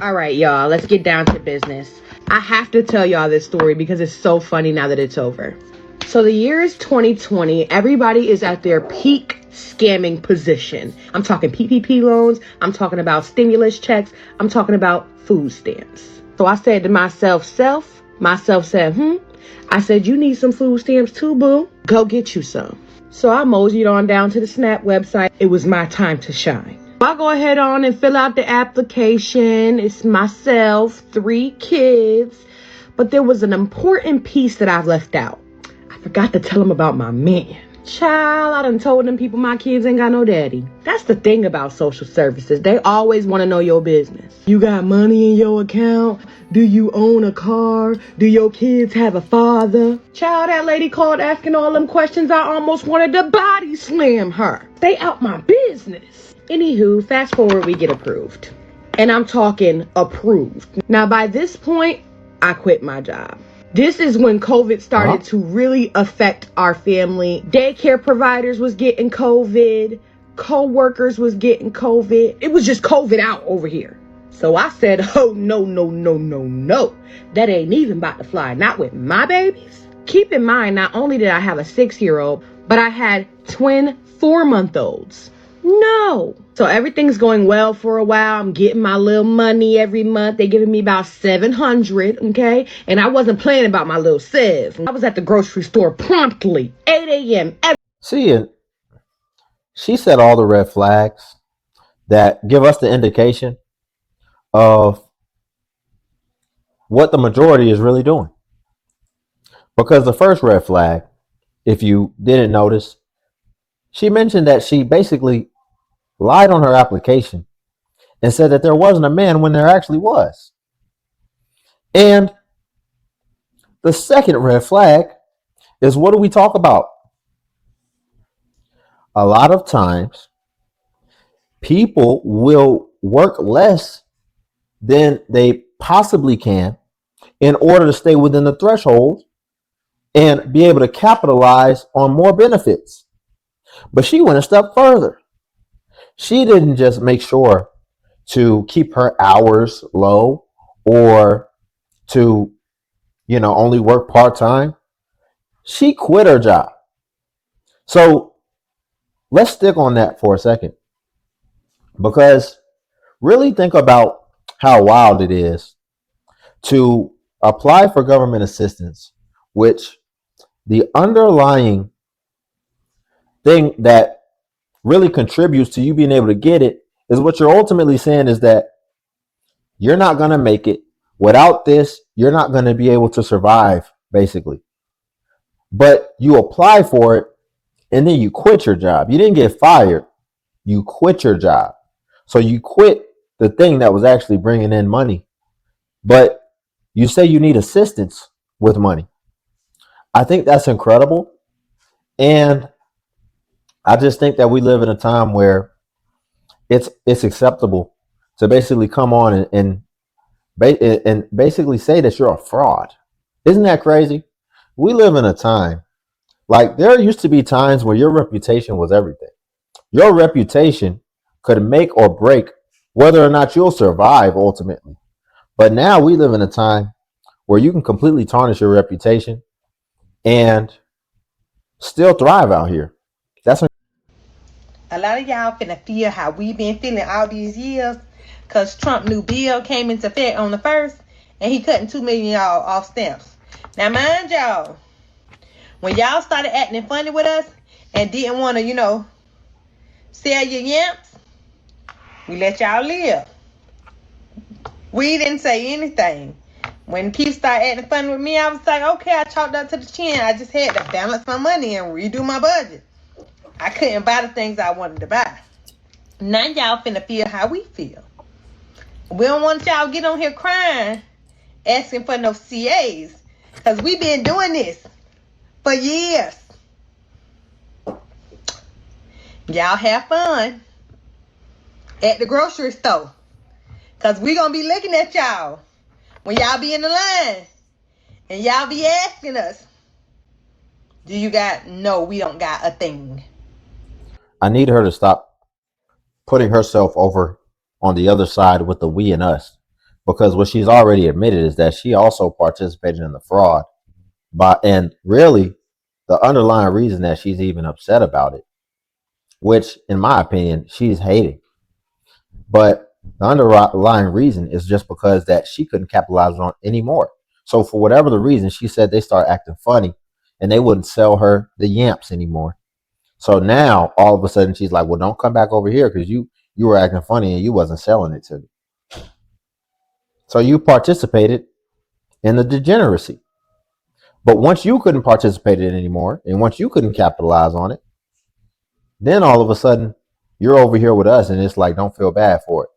All right, y'all, let's get down to business. I have to tell y'all this story because it's so funny now that it's over. So the year is 2020. Everybody is at their peak scamming position. I'm talking PPP loans. I'm talking about stimulus checks. I'm talking about food stamps. So I said to myself said, I said, you need some food stamps too, boo. Go get you some. So I moseyed on down to the SNAP website. It was my time to shine. I go ahead on and fill out the application. It's myself, 3 kids. But there was an important piece that I've left out. I forgot to tell them about my man. Child, I done told them people my kids ain't got no daddy. That's the thing about social services. They always want to know your business. You got money in your account? Do you own a car? Do your kids have a father? Child, that lady called asking all them questions. I almost wanted to body slam her. Stay out my business. Anywho, fast forward, we get approved. And I'm talking approved. Now, by this point, I quit my job. This is when COVID started to really affect our family. Daycare providers was getting COVID. Co-workers was getting COVID. It was just COVID out over here. So I said, oh, no. That ain't even about to fly. Not with my babies. Keep in mind, not only did I have a 6-year-old, but I had twin 4-month-olds. No. So everything's going well for a while. I'm getting my little money every month. They're giving me about $700, okay? And I wasn't playing about my little Sev. I was at the grocery store promptly, 8 a.m. See, and she said all the red flags that give us the indication of what the majority is really doing. Because the first red flag, if you didn't notice, she mentioned that she basically lied on her application and said that there wasn't a man when there actually was. And the second red flag is, what do we talk about? A lot of times, people will work less than they possibly can in order to stay within the threshold and be able to capitalize on more benefits. But she went a step further. She didn't just make sure to keep her hours low or to, only work part-time. She quit her job. So let's stick on that for a second, because really think about how wild it is to apply for government assistance, which the underlying thing that really contributes to you being able to get it is what you're ultimately saying is that you're not going to make it. Without this, you're not going to be able to survive, basically. But you apply for it and then you quit your job. You didn't get fired. You quit your job. So you quit the thing that was actually bringing in money. But you say you need assistance with money. I think that's incredible. And I just think that we live in a time where it's acceptable to basically come on and basically say that you're a fraud. Isn't that crazy? We live in a time, like, there used to be times where your reputation was everything. Your reputation could make or break whether or not you'll survive ultimately. But now we live in a time where you can completely tarnish your reputation and still thrive out here. That's A lot of y'all finna feel how we been feeling all these years, cause Trump new bill came into effect on the 1st, and he cutting 2 million y'all off stamps. Now mind y'all, when y'all started acting funny with us and didn't want to, sell your yamps, we let y'all live. We didn't say anything. When people started acting funny with me, I was like, okay, I chalked up to the chin. I just had to balance my money and redo my budget. I couldn't buy the things I wanted to buy. Now y'all finna feel how we feel. We don't want y'all get on here crying, asking for no CAs, because we been doing this for years. Y'all have fun at the grocery store, because we gonna be looking at y'all when y'all be in the line and y'all be asking us, do you got? No, we don't got a thing. I need her to stop putting herself over on the other side with the we and us, because what she's already admitted is that she also participated in the fraud. And really, the underlying reason that she's even upset about it, which in my opinion, she's hating. But the underlying reason is just because that she couldn't capitalize on it anymore. So for whatever the reason, she said they start acting funny and they wouldn't sell her the yamps anymore. So now all of a sudden she's like, well, don't come back over here because you were acting funny and you wasn't selling it to me. So you participated in the degeneracy. But once you couldn't participate in it anymore, and once you couldn't capitalize on it, then all of a sudden you're over here with us and it's like, don't feel bad for it.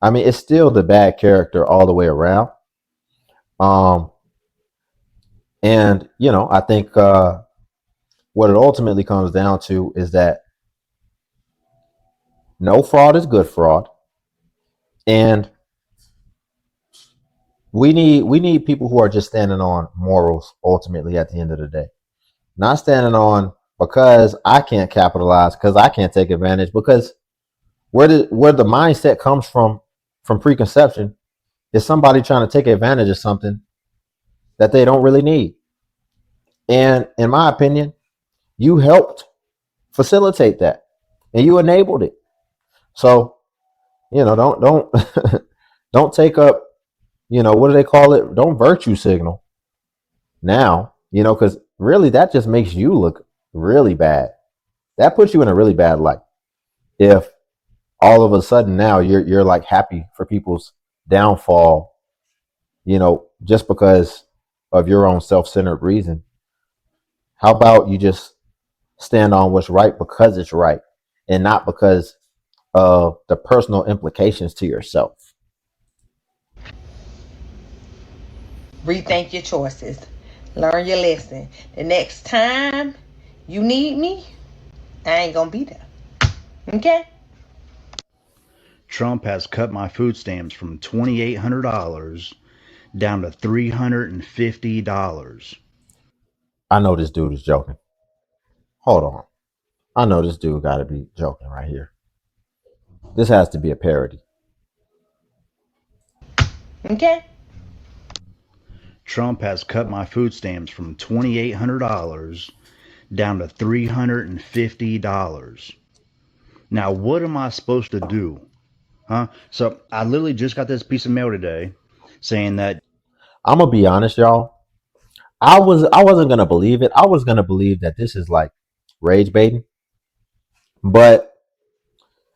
I mean, it's still the bad character all the way around. Um, and I think what it ultimately comes down to is that no fraud is good fraud, and we need people who are just standing on morals. Ultimately, at the end of the day, not standing on because I can't capitalize, because I can't take advantage, because where the mindset comes from preconception is somebody trying to take advantage of something that they don't really need. And in my opinion, you helped facilitate that and you enabled it. So, don't don't take up, what do they call it? Don't virtue signal now, because really that just makes you look really bad. That puts you in a really bad light. If all of a sudden now you're like happy for people's downfall, just because of your own self-centered reason. How about you just stand on what's right because it's right and not because of the personal implications to yourself? Rethink your choices. Learn your lesson. The next time you need me, I ain't gonna be there. Okay? Trump has cut my food stamps from $2,800 down to $350. I know this dude is joking. Hold on. I know this dude got to be joking right here. This has to be a parody. Okay? Trump has cut my food stamps from $2,800 down to $350. Now, what am I supposed to do? Huh? So, I literally just got this piece of mail today saying that I'm gonna be honest, y'all. I wasn't gonna believe it. I was gonna believe that this is like rage baiting, but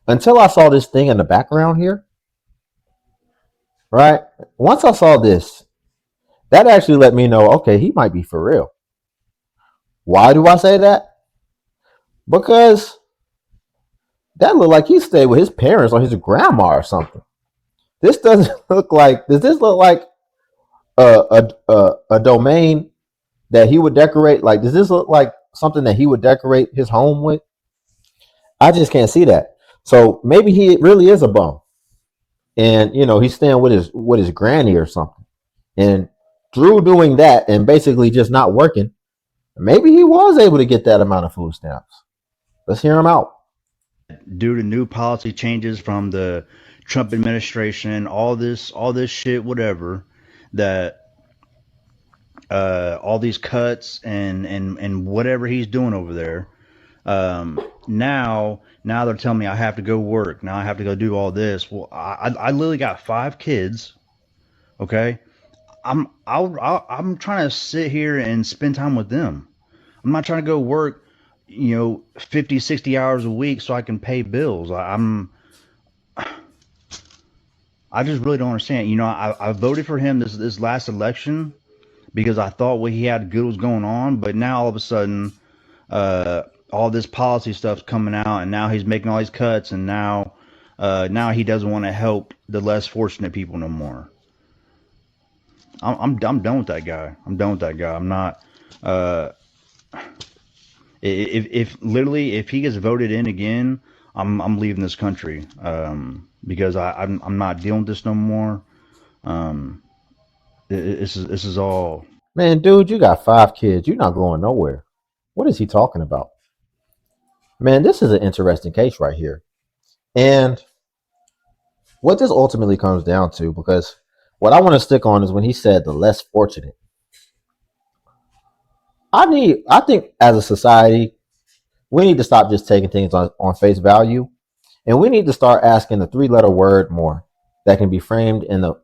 until I saw this thing in the background here, right? Once I saw this, that actually let me know, okay, he might be for real. Why do I say that? Because that looked like he stayed with his parents or his grandma or something. This doesn't look like. Does this look like a domain that he would decorate? Like, does this look like something that he would decorate his home with? I just can't see that. So maybe he really is a bum, and he's staying with his granny or something. And through doing that and basically just not working, maybe he was able to get that amount of food stamps. Let's hear him out. due to new policy changes from the Trump administration, all this shit, whatever, that all these cuts and whatever he's doing over there. Now they're telling me I have to go work. Now I have to go do all this. Well, I literally got 5 kids. Okay, I'm trying to sit here and spend time with them. I'm not trying to go work, 50, 60 hours a week so I can pay bills. I just really don't understand. I voted for him this last election because I thought what he had good was going on, but now all of a sudden, uh, all this policy stuff's coming out, and now he's making all these cuts, and now he doesn't want to help the less fortunate people no more. I'm done with that guy. I'm done with that guy. I'm not. Uh, if literally if he gets voted in again, I'm leaving this country. Because I'm not dealing with this no more. Um, this is all. Man, dude, you got 5 kids. You're not going nowhere. What is he talking about? Man, this is an interesting case right here. And what this ultimately comes down to, because what I want to stick on is when he said the less fortunate. I think as a society, we need to stop just taking things on face value, and we need to start asking the 3-letter word more that can be framed in the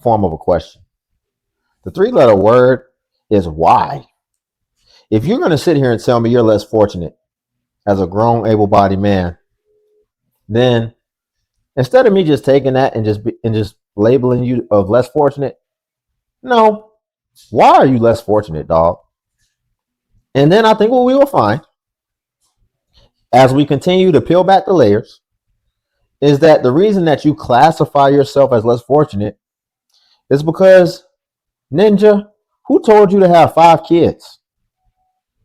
form of a question. The 3-letter word is why. If you're going to sit here and tell me you're less fortunate as a grown, able-bodied man, then instead of me just taking that and just labeling you of less fortunate, no, why are you less fortunate, dog? And then I think what we will find as we continue to peel back the layers is that the reason that you classify yourself as less fortunate is because, Ninja, who told you to have 5 kids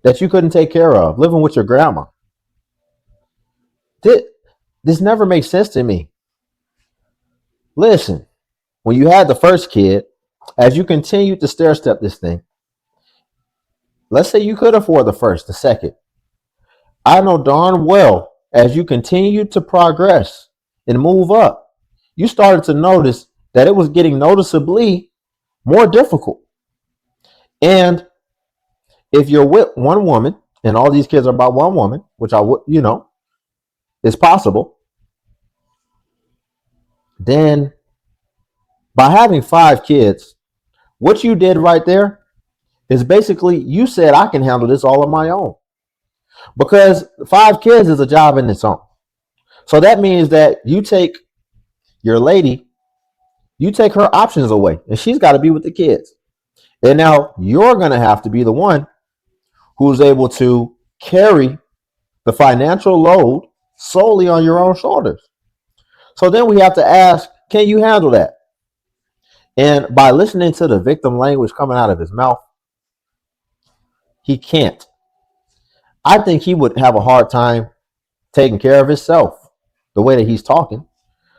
that you couldn't take care of living with your grandma? This never makes sense to me. Listen, when you had the first kid, as you continued to stair step this thing, let's say you could afford the first, the second. I know darn well as you continued to progress and move up, you started to notice that it was getting noticeably more difficult. And if you're with one woman, and all these kids are about one woman, which I would, is possible, then by having 5 kids, what you did right there is basically you said, I can handle this all on my own. Because 5 kids is a job in its own. So that means that you take your lady, you take her options away, and she's got to be with the kids. And now you're going to have to be the one who's able to carry the financial load solely on your own shoulders. So then we have to ask, can you handle that? And by listening to the victim language coming out of his mouth, he can't. I think he would have a hard time taking care of himself the way that he's talking.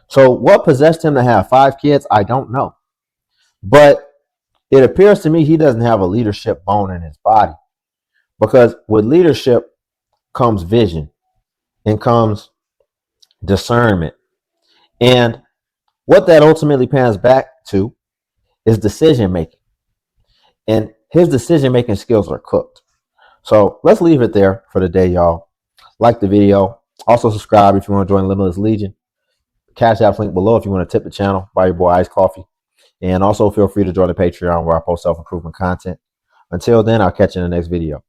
So what possessed him to have 5 kids, I don't know. But it appears to me he doesn't have a leadership bone in his body, because with leadership comes vision and comes discernment. And what that ultimately pans back to is decision making. And his decision making skills are cooked. So let's leave it there for the day, y'all. Like the video. Also subscribe if you want to join Limitless Legion. Cash App link below if you want to tip the channel. Buy your boy iced coffee. And also feel free to join the Patreon where I post self-improvement content. Until then, I'll catch you in the next video.